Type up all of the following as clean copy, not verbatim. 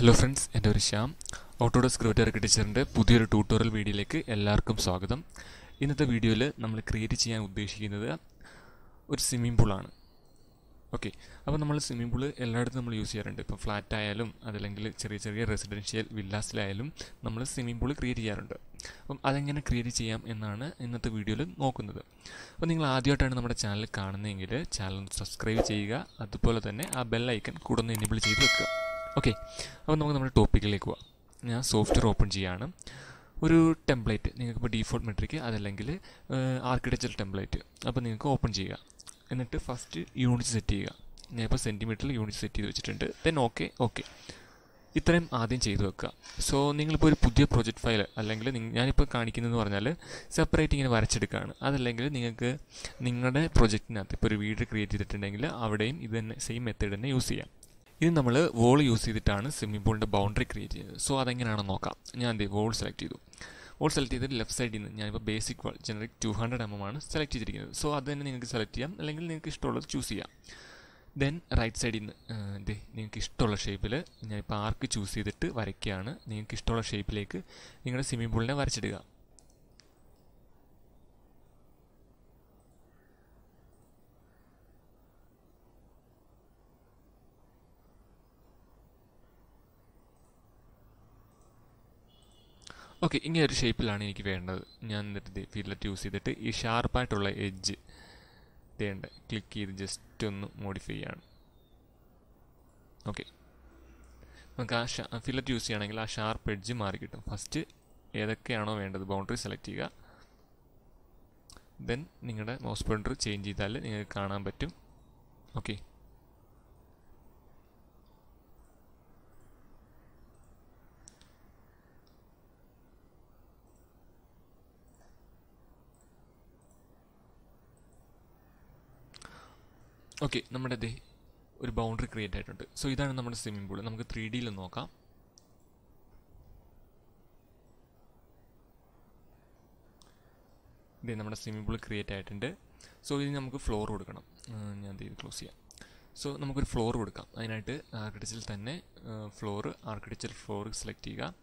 Hello friends, എൻ്റെ ഒരു Shyam. Autodesk rivet ആർക്കിടെക്ചറിൻ്റെ പുതിയൊരു ട്യൂട്ടോറിയൽ വീഡിയോയിലേക്ക് എല്ലാവർക്കും സ്വാഗതം. ഇന്നത്തെ വീഡിയോയിൽ നമ്മൾ ക്രിയേറ്റ് ചെയ്യാൻ ഉദ്ദേശിക്കുന്നത് ഒരു സ്വിമ്മിംഗ് പൂളാണ്. ഓക്കെ, അപ്പോൾ നമ്മൾ സ്വിമ്മിംഗ് പൂള് എല്ലായിടത്തും നമ്മൾ യൂസ് ചെയ്യാറുണ്ട്. ഇപ്പോൾ ഫ്ലാറ്റ് ആയാലും അതല്ലെങ്കിൽ ചെറിയ ചെറിയ റെസിഡൻഷ്യൽ വില്ലാസിലായാലും നമ്മൾ സ്വിമ്മിംഗ് പൂള് ക്രിയേറ്റ് ചെയ്യാറുണ്ട്. അപ്പം അതെങ്ങനെ ക്രിയേറ്റ് ചെയ്യാം എന്നാണ് ഇന്നത്തെ വീഡിയോയിൽ നോക്കുന്നത്. അപ്പോൾ നിങ്ങൾ ആദ്യമായിട്ടാണ് നമ്മുടെ ചാനൽ കാണുന്നതെങ്കിൽ ചാനൽ സബ്സ്ക്രൈബ് ചെയ്യുക, അതുപോലെ തന്നെ ആ ബെൽ ഐക്കൺ കൂടെ ഒന്ന് എനേബിൾ ചെയ്ത് വെക്കുക. ഓക്കെ, അപ്പോൾ നമുക്ക് നമ്മുടെ ടോപ്പിക്കിലേക്ക് പോവാം. ഞാൻ സോഫ്റ്റ്വെയർ ഓപ്പൺ ചെയ്യുകയാണ്. ഒരു ടെംപ്ലേറ്റ് നിങ്ങൾക്കിപ്പോൾ ഡീഫോൾട്ട് മെട്രിക്ക് അതല്ലെങ്കിൽ ആർക്കിടെക്ചർ ടെംപ്ലേറ്റ് അപ്പോൾ നിങ്ങൾക്ക് ഓപ്പൺ ചെയ്യുക. എന്നിട്ട് ഫസ്റ്റ് യൂണിറ്റ് സെറ്റ് ചെയ്യുക. ഞാനിപ്പോൾ സെൻറ്റിമീറ്ററിൽ യൂണിറ്റ് സെറ്റ് ചെയ്ത് വെച്ചിട്ടുണ്ട്. ദെൻ ഓക്കെ ഇത്രയും ആദ്യം ചെയ്ത് വെക്കുക. സോ നിങ്ങളിപ്പോൾ ഒരു പുതിയ പ്രൊജക്റ്റ് ഫയൽ അല്ലെങ്കിൽ ഞാനിപ്പോൾ കാണിക്കുന്നതെന്ന് പറഞ്ഞാൽ സെപ്പറേറ്റ് ഇങ്ങനെ വരച്ചെടുക്കുകയാണ്. അതല്ലെങ്കിൽ നിങ്ങൾക്ക് നിങ്ങളുടെ പ്രൊജക്റ്റിനകത്ത് ഇപ്പോൾ ഒരു വീഡിയോ ക്രിയേറ്റ് ചെയ്തിട്ടുണ്ടെങ്കിൽ അവിടെയും ഇത് തന്നെ സെയിം മെത്തേഡ് തന്നെ യൂസ് ചെയ്യാം. ഇത് നമ്മൾ വോൾ യൂസ് ചെയ്തിട്ടാണ് സ്വിമ്മിംഗ് പൂളിൻ്റെ ബൗണ്ടറി ക്രിയേറ്റ് ചെയ്യുന്നത്. സോ അതെങ്ങനെയാണെന്ന് നോക്കാം. ഞാൻ വോൾ സെലക്ട് ചെയ്തു. വോൾ സെലക്ട് ചെയ്തിട്ട് ലെഫ്റ്റ് സൈഡിൽ നിന്ന് ഞാനിപ്പോൾ ബേസിക് വാൾ ജനറിക് 200 mm ആണ് സെലക്ട് ചെയ്തിരിക്കുന്നത്. സോ അത് തന്നെ നിങ്ങൾക്ക് സെലക്ട് ചെയ്യാം, അല്ലെങ്കിൽ നിങ്ങൾക്ക് ഇഷ്ടമുള്ളത് ചൂസ് ചെയ്യാം. ദെൻ റൈറ്റ് സൈഡിൽ നിന്ന് നിങ്ങൾക്ക് ഇഷ്ടമുള്ള ഷേപ്പിൽ ഞാനിപ്പോൾ ആർക്ക് ചൂസ് ചെയ്തിട്ട് വരയ്ക്കുകയാണ്. നിങ്ങൾക്ക് ഇഷ്ടമുള്ള ഷേപ്പിലേക്ക് നിങ്ങളുടെ സ്വിമ്മിംഗ് പൂളിനെ വരച്ചിടുക. ഓക്കെ, ഇങ്ങനെ ഒരു ഷേപ്പിലാണ് എനിക്ക് വേണ്ടത്. ഞാൻ എന്നിട്ട് ഫില്ലറ്റ് യൂസ് ചെയ്തിട്ട് ഈ ഷാർപ്പായിട്ടുള്ള എഡ്ജ് വേണ്ട ക്ലിക്ക് ചെയ്ത് ജസ്റ്റ് ഒന്ന് മോഡിഫൈ ചെയ്യാണ്. ഓക്കെ, നമുക്ക് ആ ഫില്ലറ്റ് യൂസ് ചെയ്യുകയാണെങ്കിൽ ആ ഷാർപ്പ് എഡ്ജ് മാറി കിട്ടും. ഫസ്റ്റ് ഏതൊക്കെയാണോ വേണ്ടത് ബൗണ്ടറി സെലക്ട് ചെയ്യുക. ദെൻ നിങ്ങളുടെ മൗസ് പോയിന്റർ ചേഞ്ച് ചെയ്താൽ നിങ്ങൾക്ക് കാണാൻ പറ്റും. ഓക്കെ, ഓക്കെ നമ്മുടെ ഒരു ബൗണ്ടറി ക്രിയേറ്റ് ആയിട്ടുണ്ട്. സോ ഇതാണ് നമ്മുടെ സ്വിമ്മിംഗ് പൂൾ. നമുക്ക് 3Dയിൽ നോക്കാം. നമ്മുടെ സ്വിമ്മിംഗ് പൂൾ ക്രിയേറ്റ് ആയിട്ടുണ്ട്. സോ ഇതിന് നമുക്ക് ഫ്ലോർ കൊടുക്കണം. ഞാൻ ഇത് ക്ലോസ് ചെയ്യാം. സോ നമുക്കൊരു ഫ്ലോർ കൊടുക്കാം. അതിനായിട്ട് ആർക്കിടെക്ചറിൽ തന്നെ ആർക്കിടെക്ചർ ഫ്ലോർ സെലക്ട് ചെയ്യുക.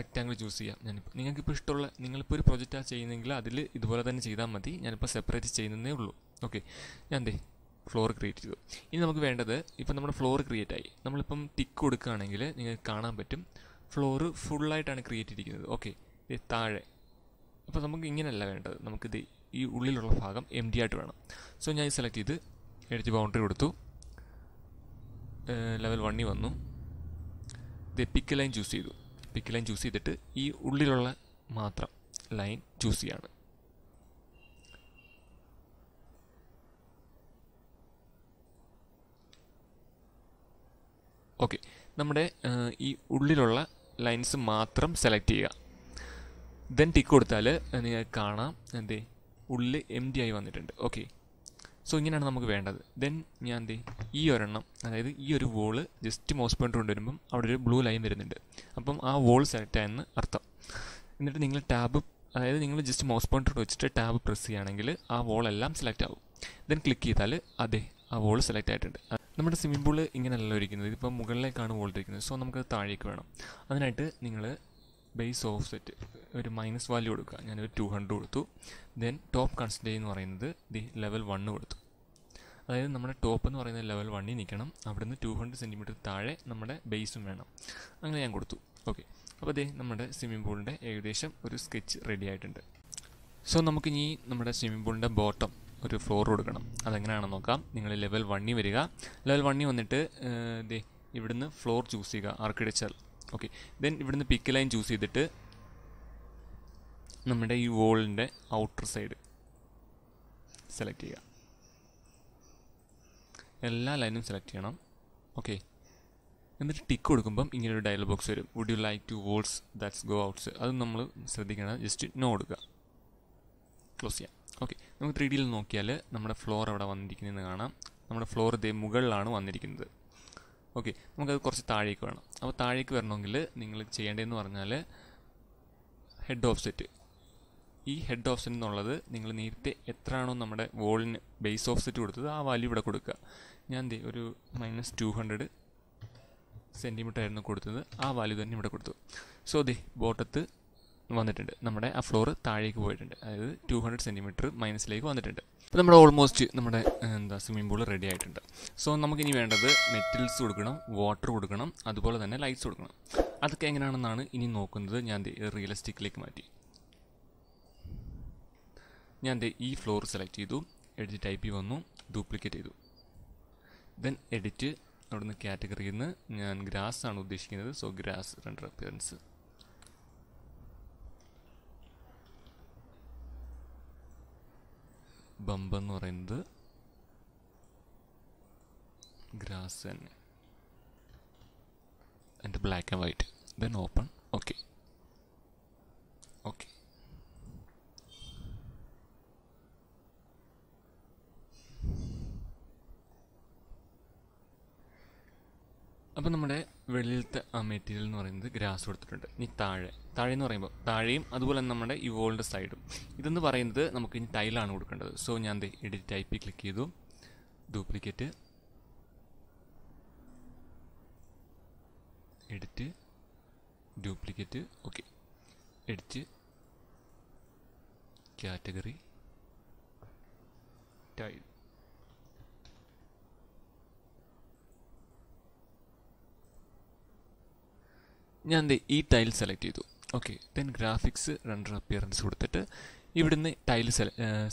റെക്റ്റാങ്കിൾ ചൂസ് ചെയ്യാം. നിങ്ങൾക്കിപ്പോൾ ഇഷ്ടമുള്ള നിങ്ങളിപ്പോൾ ഒരു പ്രൊജക്റ്റാണ് ചെയ്യുന്നതെങ്കിൽ അതിൽ ഇതുപോലെ തന്നെ ചെയ്താൽ മതി. ഞാനിപ്പോൾ സെപ്പറേറ്റ് ചെയ്യുന്നതേ ഉള്ളൂ. ഓക്കെ, ഞാൻ ഫ്ലോർ ക്രിയേറ്റ് ചെയ്തു. ഇനി നമുക്ക് വേണ്ടത് ഇപ്പം നമ്മുടെ ഫ്ലോർ ക്രിയേറ്റ് ആയി. നമ്മളിപ്പം ടിക്ക് കൊടുക്കുകയാണെങ്കിൽ നിങ്ങൾക്ക് കാണാൻ പറ്റും ഫ്ലോറ് ഫുള്ളായിട്ടാണ് ക്രിയേറ്റ് ചെയ്തിരിക്കുന്നത്. ഓക്കെ, താഴെ അപ്പോൾ നമുക്ക് ഇങ്ങനെയല്ല വേണ്ടത്. നമുക്കിത് ഈ ഉള്ളിലുള്ള ഭാഗം empty ആയിട്ട് വേണം. സോ ഞാൻ സെലക്ട് ചെയ്ത് എഡ്ജ് ബൗണ്ടറി കൊടുത്തു. ലെവൽ 1 വന്നു. പിക്ക് ലൈൻ ചൂസ് ചെയ്തു. പിക്ക് ലൈൻ ചൂസ് ചെയ്തിട്ട് ഈ ഉള്ളിലുള്ള മാത്രം ലൈൻ ചൂസ് ചെയ്യാണ്. ഓക്കെ, നമ്മുടെ ഈ ഉള്ളിലുള്ള ലൈൻസ് മാത്രം സെലക്ട് ചെയ്യുക. ദെൻ ടിക്ക് കൊടുത്താൽ നിങ്ങൾക്ക് കാണാം ഉള്ളിൽ empty ആയി വന്നിട്ടുണ്ട്. ഓക്കെ, സോ ഇങ്ങനെയാണ് നമുക്ക് വേണ്ടത്. ദെൻ ഞാൻ ഈ ഒരെണ്ണം, അതായത് ഈ ഒരു വോള് ജസ്റ്റ് മൗസ് പോയിന്റർ കൊണ്ടുവരുമ്പം അവിടെ ഒരു ബ്ലൂ ലൈൻ വരുന്നുണ്ട്. അപ്പം ആ വോൾ സെലക്ട് ആയെന്ന് അർത്ഥം. എന്നിട്ട് നിങ്ങൾ അതായത് നിങ്ങൾ ജസ്റ്റ് മൗസ് പോയിന്റർ വെച്ചിട്ട് ടാബ് പ്രസ് ചെയ്യുകയാണെങ്കിൽ ആ വോളെല്ലാം സെലക്ട് ആവും. ദെൻ ക്ലിക്ക് ചെയ്താൽ ആ വോൾ സെലക്ട് ആയിട്ടുണ്ട്. നമ്മുടെ സ്വിമ്മിംഗ് പൂള് ഇങ്ങനെയല്ല ഇരിക്കുന്നത്. ഇതിപ്പോൾ മുകളിലേക്കാണ് വോൾ ഇരിക്കുന്നത്. സോ നമുക്കത് താഴേക്ക് വേണം. അതിനായിട്ട് നിങ്ങൾ ബേസ് ഓഫ് സെറ്റ് ഒരു മൈനസ് വാല്യൂ കൊടുക്കുക. ഞാനൊരു 200 കൊടുത്തു. ദെൻ ടോപ്പ് കൺസിഡർ എന്ന് പറയുന്നത് ലെവൽ 1 കൊടുത്തു. അതായത് നമ്മുടെ ടോപ്പ് എന്ന് പറയുന്നത് ലെവൽ 1 നിൽക്കണം. അവിടുന്ന് 200 സെൻറ്റിമീറ്റർ താഴെ നമ്മുടെ ബേസും വേണം. അങ്ങനെ ഞാൻ കൊടുത്തു. ഓക്കെ, അപ്പോൾ നമ്മുടെ സ്വിമ്മിംഗ് പൂളിൻ്റെ ഏകദേശം ഒരു സ്കെച്ച് റെഡി ആയിട്ടുണ്ട്. സോ നമുക്കിനി നമ്മുടെ സ്വിമ്മിംഗ് പൂളിൻ്റെ ബോട്ടം ഒരു ഫ്ലോർ കൊടുക്കണം. അതെങ്ങനെയാണെന്ന് നോക്കാം. നിങ്ങൾ ലെവൽ 1 വരിക. ലെവൽ 1 വന്നിട്ട് ഇവിടുന്ന് ഫ്ലോർ ചൂസ് ചെയ്യുക, ആർക്കിടെക്ചർ. ഓക്കെ, ദെൻ ഇവിടുന്ന് പിക്ക് ലൈൻ ചൂസ് ചെയ്തിട്ട് നമ്മുടെ ഈ വോളിൻ്റെ ഔട്ടർ സൈഡ് സെലക്ട് ചെയ്യുക. എല്ലാ ലൈനും സെലക്ട് ചെയ്യണം. ഓക്കെ, എന്നിട്ട് ടിക്ക് കൊടുക്കുമ്പം ഇങ്ങനൊരു ഡയലോഗ് ബോക്സ് വരും. Would you like to walls that's go outs. അത് നമ്മൾ ശ്രദ്ധിക്കണം. ജസ്റ്റ് നോ കൊടുക്കുക, ക്ലോസ് ചെയ്യാം. ഓക്കെ, നമുക്ക് 3Dയിൽ നോക്കിയാൽ നമ്മുടെ ഫ്ലോർ അവിടെ വന്നിരിക്കുന്നതെന്ന് കാണാം. നമ്മുടെ ഫ്ലോർ മുകളിലാണ് വന്നിരിക്കുന്നത്. ഓക്കെ, നമുക്കത് കുറച്ച് താഴേക്ക് വേണം. അപ്പോൾ താഴേക്ക് വരണമെങ്കിൽ നിങ്ങൾ ചെയ്യേണ്ടതെന്ന് പറഞ്ഞാൽ ഹെഡ് ഓഫ് സെറ്റ്. ഈ ഹെഡ് ഓഫ് സെറ്റ് എന്നുള്ളത് നിങ്ങൾ നേരത്തെ എത്രയാണോ നമ്മുടെ വോളിന് ബേസ് ഓഫ് സെറ്റ് കൊടുത്തത് ആ വാല്യൂ ഇവിടെ കൊടുക്കുക. ഞാൻ ഒരു -200 സെൻറ്റിമീറ്റർ ആയിരുന്നു കൊടുത്തത്, ആ വാല്യൂ തന്നെ ഇവിടെ കൊടുത്തു. സോ ദേ ബോട്ടത്ത് വന്നിട്ടുണ്ട്, നമ്മുടെ ആ ഫ്ലോർ താഴേക്ക് പോയിട്ടുണ്ട്, അതായത് 200 സെൻറ്റിമീറ്റർ മൈനസിലേക്ക് വന്നിട്ടുണ്ട്. അപ്പോൾ നമ്മുടെ ഓൾമോസ്റ്റ് നമ്മുടെ സ്വിമ്മിംഗ് പൂൾ റെഡി ആയിട്ടുണ്ട്. സോ നമുക്കിനി വേണ്ടത് മെറ്റൽസ് കൊടുക്കണം, വാട്ടർ കൊടുക്കണം, അതുപോലെ തന്നെ ലൈറ്റ്സ് കൊടുക്കണം. അതൊക്കെ എങ്ങനെയാണെന്നാണ് ഇനി നോക്കുന്നത്. ഞാൻ റിയലിസ്റ്റിക്കിലേക്ക് മാറ്റി. ഞാൻ ഈ ഫ്ലോർ സെലക്ട് ചെയ്തു, എഡിറ്റ് ടൈപ്പ് വന്നു, ഡ്യൂപ്ലിക്കേറ്റ് ചെയ്തു. ദെൻ എഡിറ്റ്, അവിടുന്ന് കാറ്റഗറിയിൽ നിന്ന് ഞാൻ ഗ്രാസ് ആണ് ഉദ്ദേശിക്കുന്നത്. So grass render appearance, bump എന്ന് പറയുന്നത് ഗ്രാസ് തന്നെ, and black and white. Then open. Okay okay. അപ്പോൾ നമ്മുടെ വെളിയിലത്തെ ആ മെറ്റീരിയൽ എന്ന് പറയുന്നത് ഗ്രാസ് കൊടുത്തിട്ടുണ്ട്. ഇനി താഴെ എന്ന് പറയുമ്പോൾ താഴെയും അതുപോലെ തന്നെ നമ്മുടെ ഈ വോളിൻ്റെ സൈഡും ഇതെന്ന് പറയുന്നത് നമുക്ക് ഇനി ടൈലാണ് കൊടുക്കേണ്ടത്. സോ ഞാൻ എഡിറ്റ് ടൈപ്പിൽ ക്ലിക്ക് ചെയ്തു, duplicate, edit, duplicate, okay, edit, category, tile. ഞാൻ ഈ ടൈൽ സെലക്ട് ചെയ്തു. Okay, then graphics render appearance കൊടുത്തിട്ട് ഇവിടുന്ന് ടൈൽ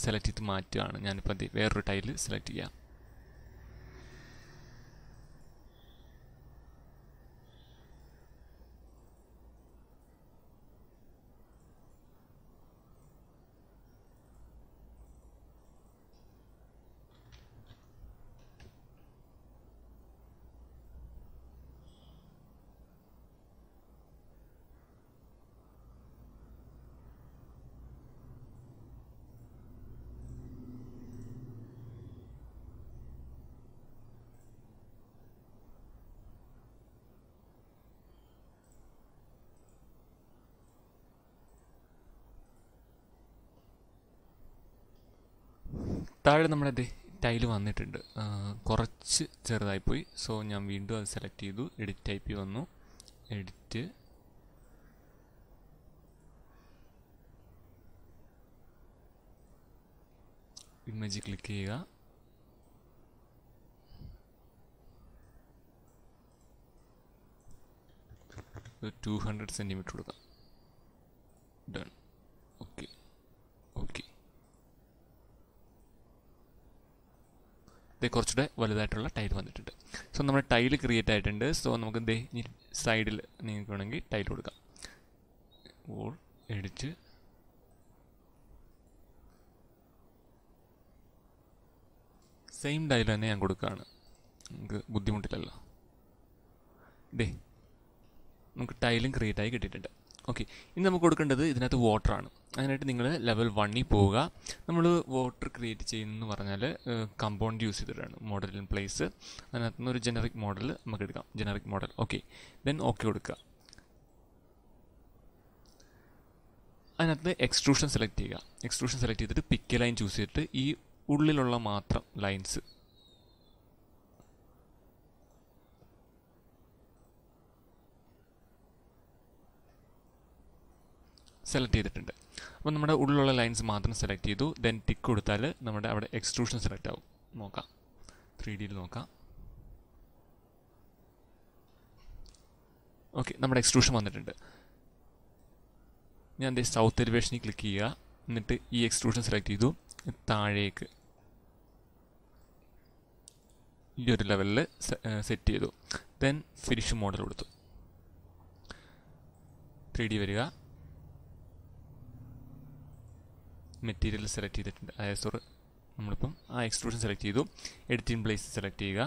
സെലക്ട് ചെയ്ത് മാറ്റുകയാണ്. ഞാനിപ്പോൾ വേറൊരു ടൈൽ സെലക്ട് ചെയ്യാം. താഴെ നമ്മുടെ ടൈല് വന്നിട്ടുണ്ട്, കുറച്ച് ചെറുതായിപ്പോയി. സോ ഞാൻ വീണ്ടും അത് സെലക്ട് ചെയ്തു, എഡിറ്റ് ടൈപ്പ് വന്നു, എഡിറ്റ്, ഇമേജ് ക്ലിക്ക് ചെയ്യുക, 200 സെൻറ്റിമീറ്റർ കൊടുക്കാം. ഡൺ. Okay okay. കുറച്ചുകൂടെ വലുതായിട്ടുള്ള ടൈൽ വന്നിട്ടുണ്ട്. സോ നമ്മുടെ ടൈൽ ക്രിയേറ്റ് ആയിട്ടുണ്ട്. സോ നമുക്ക് സൈഡിൽ നിങ്ങൾക്ക് വേണമെങ്കിൽ ടൈൽ കൊടുക്കാം. ഓൾ എഡിറ്റ്, സെയിം ടൈൽ തന്നെ ഞാൻ കൊടുക്കുകയാണ്, നമുക്ക് ബുദ്ധിമുട്ടില്ലല്ലോ. നമുക്ക് ടൈലും ക്രിയേറ്റ് ആയി കിട്ടിയിട്ടുണ്ട്. ഓക്കെ, ഇനി നമുക്ക് കൊടുക്കേണ്ടത് ഇതിനകത്ത് വാട്ടറാണ്. അതിനായിട്ട് നിങ്ങൾ ലെവൽ 1ൽ പോവുക. നമ്മൾ വാട്ടർ ക്രിയേറ്റ് ചെയ്യുന്നതെന്ന് പറഞ്ഞാൽ കമ്പൗണ്ട് യൂസ് ചെയ്തിട്ടാണ്, മോഡൽ ഇൻ പ്ലേസ്. അതിനകത്ത് നിന്ന് ഒരു ജനറിക് മോഡൽ നമുക്ക് എടുക്കാം, generic model. Okay, then okay കൊടുക്കുക. അതിനകത്ത് എക്സ്ട്രൂഷൻ സെലക്ട് ചെയ്യുക. എക്സ്ട്രൂഷൻ സെലക്ട് ചെയ്തിട്ട് പിക്ക് ലൈൻ ചൂസ് ചെയ്തിട്ട് ഈ ഉള്ളിലുള്ള മാത്രം ലൈൻസ് സെലക്ട് ചെയ്തിട്ടുണ്ട്. അപ്പോൾ നമ്മുടെ ഉള്ളിലുള്ള ലൈൻസ് മാത്രം സെലക്ട് ചെയ്തു. ദെൻ ടിക്ക് കൊടുത്താൽ നമ്മുടെ അവിടെ എക്സ്ട്രൂഷൻ സെലക്ട് ആവും. നോക്കാം, 3Dയിൽ നോക്കാം. ഓക്കെ, നമ്മുടെ എക്സ്ട്രൂഷൻ വന്നിട്ടുണ്ട്. ഞാൻ സൗത്ത് എലിവേഷനിൽ ക്ലിക്ക് ചെയ്യുക, എന്നിട്ട് ഈ എക്സ്ട്രൂഷൻ സെലക്ട് ചെയ്തു, താഴേക്ക് ഈ ഒരു ലെവലിൽ സെറ്റ് ചെയ്തു. ദെൻ ഫിനിഷ് മോഡൽ കൊടുത്തു. 3D വരിക, മെറ്റീരിയൽ സെലക്ട് ചെയ്തിട്ടുണ്ട്. അതായത് നമ്മളിപ്പം ആ എക്സ്ട്രൂഷൻ സെലക്ട് ചെയ്തു, എഡിറ്റ് ഇൻ പ്ലേസ് സെലക്ട് ചെയ്യുക.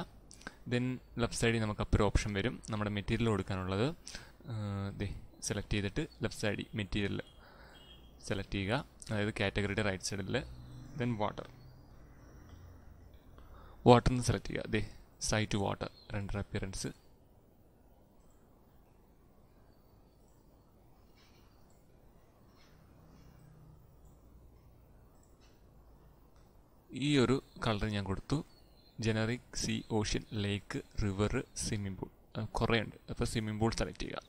ദെൻ ലെഫ്റ്റ് സൈഡിൽ നമുക്ക് അപ്പോൾ ഒരു ഓപ്ഷൻ വരും, നമ്മുടെ മെറ്റീരിയൽ കൊടുക്കാനുള്ളത്. സെലക്ട് ചെയ്തിട്ട് ലെഫ്റ്റ് സൈഡിൽ മെറ്റീരിയൽ സെലക്ട് ചെയ്യുക, അതായത് കാറ്റഗറിയുടെ റൈറ്റ് സൈഡിൽ. ദെൻ വാട്ടറിന് സെലക്ട് ചെയ്യുക. Site water render appearance. ഈ ഒരു കളർ ഞാൻ കൊടുത്തു, generic sea, ocean, lake, river, swimming pool. കുറേ ഉണ്ട്. അപ്പോൾ സ്വിമ്മിംഗ് പൂൾ സെലക്ട് ചെയ്യുക.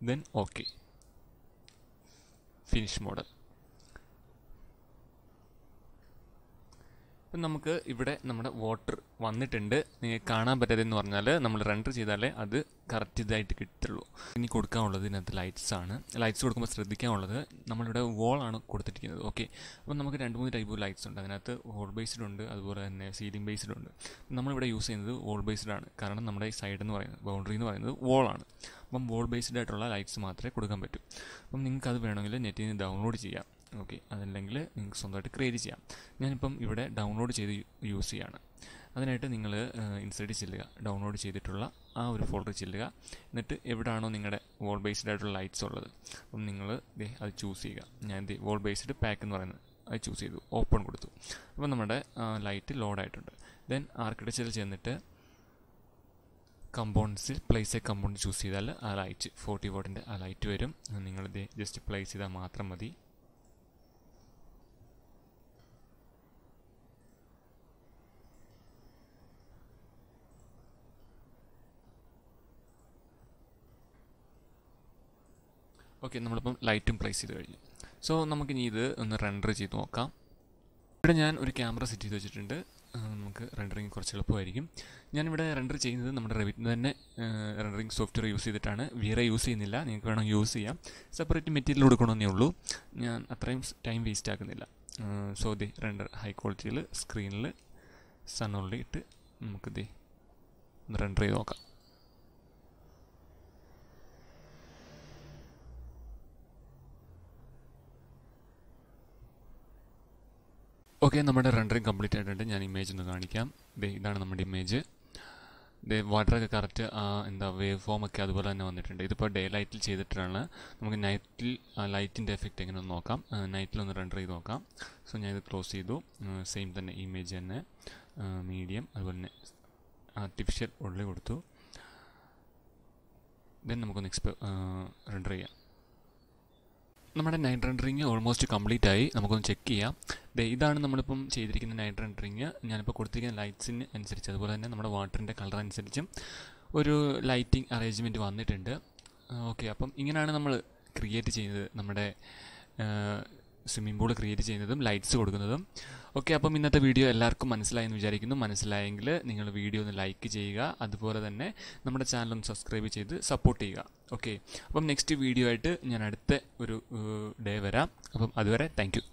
Then okay, finish model. അപ്പം നമുക്ക് ഇവിടെ നമ്മുടെ വാട്ടർ വന്നിട്ടുണ്ട്. നിങ്ങൾക്ക് കാണാൻ പറ്റാതെന്ന് പറഞ്ഞാൽ നമ്മൾ റെൻഡർ ചെയ്താലേ അത് കറക്റ്റ് ഇതായിട്ട് കിട്ടുള്ളൂ. ഇനി കൊടുക്കാനുള്ളത് ഇതിനകത്ത് ലൈറ്റ്സ് ആണ്. ലൈറ്റ്സ് കൊടുക്കുമ്പോൾ ശ്രദ്ധിക്കാനുള്ളത് നമ്മളിവിടെ വോളാണ് കൊടുത്തിരിക്കുന്നത്. ഓക്കെ, അപ്പം നമുക്ക് 2-3 ടൈപ്പ് ലൈറ്റ്സ് ഉണ്ട്. അതിനകത്ത് വോൾ ബേസ്ഡ് ഉണ്ട്, അതുപോലെ തന്നെ സീലിംഗ് ബേസ്ഡ് ഉണ്ട്. നമ്മളിവിടെ യൂസ് ചെയ്യുന്നത് വോൾ ബേസ്ഡ് ആണ്. കാരണം നമ്മുടെ ഈ സൈഡ് എന്ന് പറയുന്നത്, ബൗണ്ടറി എന്ന് പറയുന്നത് വോളാണ്. അപ്പം വോൾ ബേസ്ഡ് ആയിട്ടുള്ള ലൈറ്റ്സ് മാത്രമേ കൊടുക്കാൻ പറ്റൂ. അപ്പം നിങ്ങൾക്ക് അത് വേണമെങ്കിൽ നെറ്റിൽ നിന്ന് ഡൗൺലോഡ് ചെയ്യാം. ഓക്കെ, അതല്ലെങ്കിൽ നിങ്ങൾക്ക് സ്വന്തമായിട്ട് ക്രിയേറ്റ് ചെയ്യാം. ഞാനിപ്പം ഇവിടെ ഡൗൺലോഡ് ചെയ്ത് യൂസ് ചെയ്യാണ്. അതിനായിട്ട് നിങ്ങൾ ഇൻസൈഡിൽ ചെല്ലുക, ഡൗൺലോഡ് ചെയ്തിട്ടുള്ള ആ ഒരു ഫോൾഡർ ചെല്ലുക. എന്നിട്ട് എവിടെയാണോ നിങ്ങളുടെ വോൾ ബേസ്ഡ് ആയിട്ടുള്ള ലൈറ്റ്സ് ഉള്ളത് അപ്പം നിങ്ങൾ അത് ചൂസ് ചെയ്യുക. ഞാൻ വോൾ ബേസ്ഡ് പാക്ക് എന്ന് പറയുന്നത് അത് ചൂസ് ചെയ്തു, ഓപ്പൺ കൊടുത്തു. അപ്പം നമ്മുടെ ലൈറ്റ് ലോഡായിട്ടുണ്ട്. ദെൻ ആർക്കിടെക്ചറിൽ ചെന്നിട്ട് കമ്പോണൻസിൽ പ്ലേസ് എ കമ്പോണൻറ്റ് ചൂസ് ചെയ്താൽ ആ ലൈറ്റ് 40 വാട്ടിൻ്റെ ആ ലൈറ്റ് വരും. നിങ്ങളിത് ജസ്റ്റ് പ്ലേസ് ചെയ്താൽ മാത്രം മതി. ഓക്കെ, നമ്മളിപ്പം ലൈറ്റും പ്ലേസ് ചെയ്ത് കഴിഞ്ഞു. സോ നമുക്കിനി ഇത് ഒന്ന് റെൻഡർ ചെയ്ത് നോക്കാം. ഇവിടെ ഞാൻ ഒരു ക്യാമറ സെറ്റ് ചെയ്ത് വെച്ചിട്ടുണ്ട്. നമുക്ക് റെൻഡറിങ് കുറച്ച് എളുപ്പമായിരിക്കും. ഞാനിവിടെ റെൻഡർ ചെയ്യുന്നത് നമ്മുടെ റെവിറ്റ് തന്നെ റെൻഡറിങ് സോഫ്റ്റ്വെയർ യൂസ് ചെയ്തിട്ടാണ്. വേറെ യൂസ് ചെയ്യുന്നില്ല. നിങ്ങൾക്ക് വേണം യൂസ് ചെയ്യാം. സെപ്പറേറ്റ് മെറ്റീരിയൽ കൊടുക്കണമെന്നേ ഉള്ളൂ. ഞാൻ അത്രയും ടൈം വേസ്റ്റ് ആക്കുന്നില്ല. സോ റെൻഡർ ഹൈ ക്വാളിറ്റിയിൽ സ്ക്രീനിൽ സൺ ഓൺലി ഇട്ട് നമുക്ക് ഒന്ന് റെൻഡർ ചെയ്ത് നോക്കാം. ഓക്കെ, നമ്മുടെ റെൻഡറിങ് കംപ്ലീറ്റ് ആയിട്ടുണ്ട്. ഞാൻ ഇമേജ് ഒന്ന് കാണിക്കാം. ഇതാണ് നമ്മുടെ ഇമേജ്. വാട്ടറൊക്കെ കറക്റ്റ് വേവ് ഫോം ഒക്കെ അതുപോലെ തന്നെ വന്നിട്ടുണ്ട്. ഇതിപ്പോൾ ഡേ ലൈറ്റിൽ ചെയ്തിട്ടാണ്. നമുക്ക് നൈറ്റിൽ ലൈറ്റിൻ്റെ എഫക്റ്റ് എങ്ങനെ ഒന്ന് നോക്കാം. നൈറ്റിലൊന്ന് റെൻഡർ ചെയ്ത് നോക്കാം. സോ ഞാനിത് ക്ലോസ് ചെയ്തു. സെയിം തന്നെ ഇമേജ് തന്നെ മീഡിയം, അതുപോലെ തന്നെ ആർട്ടിഫിഷ്യൽ ഉള്ളിൽ കൊടുത്തു. ദെൻ നമുക്കൊന്ന് റെൻഡർ ചെയ്യാം. നമ്മുടെ നൈറ്റ് റെൻഡറിങ് ഓൾമോസ്റ്റ് കംപ്ലീറ്റ് ആയി. നമുക്കൊന്ന് ചെക്ക് ചെയ്യാം. ഇതാണ് നമ്മളിപ്പം ചെയ്തിരിക്കുന്ന നൈറ്റ് റെൻഡറിങ്. ഞാനിപ്പോൾ കൊടുത്തിരിക്കുന്ന ലൈറ്റ്സിന് അനുസരിച്ച്, അതുപോലെ തന്നെ നമ്മുടെ വാട്ടറിൻ്റെ കളർ അനുസരിച്ചും ഒരു ലൈറ്റിംഗ് അറേഞ്ച്മെൻറ്റ് വന്നിട്ടുണ്ട്. ഓക്കെ, അപ്പം ഇങ്ങനെയാണ് നമ്മൾ ക്രിയേറ്റ് ചെയ്യുന്നത്, നമ്മുടെ സ്വിമ്മിംഗ് പൂൾ ക്രിയേറ്റ് ചെയ്യുന്നതും ലൈറ്റ്സ് കൊടുക്കുന്നതും. ഓക്കെ, അപ്പം ഇന്നത്തെ വീഡിയോ എല്ലാവർക്കും മനസ്സിലായെന്ന് വിചാരിക്കുന്നു. മനസ്സിലായെങ്കിൽ നിങ്ങൾ വീഡിയോ ഒന്ന് ലൈക്ക് ചെയ്യുക, അതുപോലെ തന്നെ നമ്മുടെ ചാനൽ ഒന്ന് സബ്സ്ക്രൈബ് ചെയ്ത് സപ്പോർട്ട് ചെയ്യുക. ഓക്കെ, അപ്പം നെക്സ്റ്റ് വീഡിയോ ആയിട്ട് ഞാൻ അടുത്ത ഒരു ഡേ വരാം. അപ്പം അതുവരെ താങ്ക് യു.